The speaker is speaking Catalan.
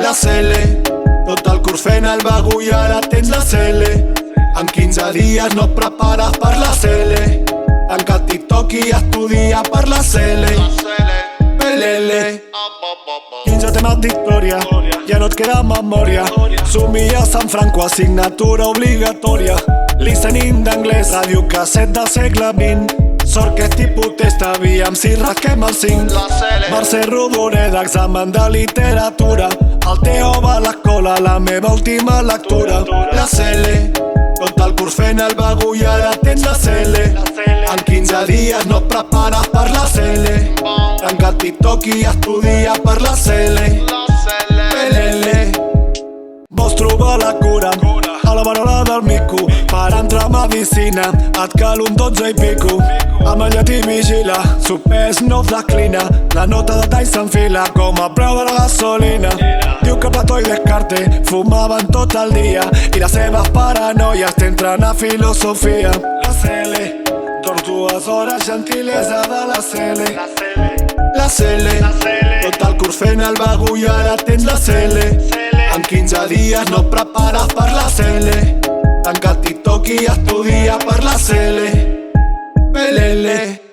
La CL, tot el curs fent el bagul i ara tens la CL. En 15 dies no et prepares per la CL. Tanca TikTok i estudia per la CL. PLL. 15 temes d'història, ja no et queda memòria. Somia Sant Franco, assignatura obligatòria. Listening d'anglès, radiocasset del segle XX. Sort que tipus test aviam si rasquem el 5. Mercè Rodoreda, examen de literatura. El Teo va a l'escola, la meva última lectura. La CL, tot el curs fent el bagul i ara tens la CL. En 15 dies no et prepares per la CL. Tanca TikTok i estudia per la CL. PLL. Vols trobar la cura a la varola del mico. Per entrar a medicina et cal un 12 i pico. Amb el llatí vigila, supers no declina. La nota de tall s'enfila com a preu de la gasolina. Diu que Plató i Descartes fumaven tot el dia i les seves paranoies t'entren a filosofia. La CL, dorms 2 hores, gentilesa de la CL. La CL, tot el curs fent el bagul i ara tens la CL. En 15 dies no et prepares per la CL. Tanca TikTok i estudia per la CL. PLL.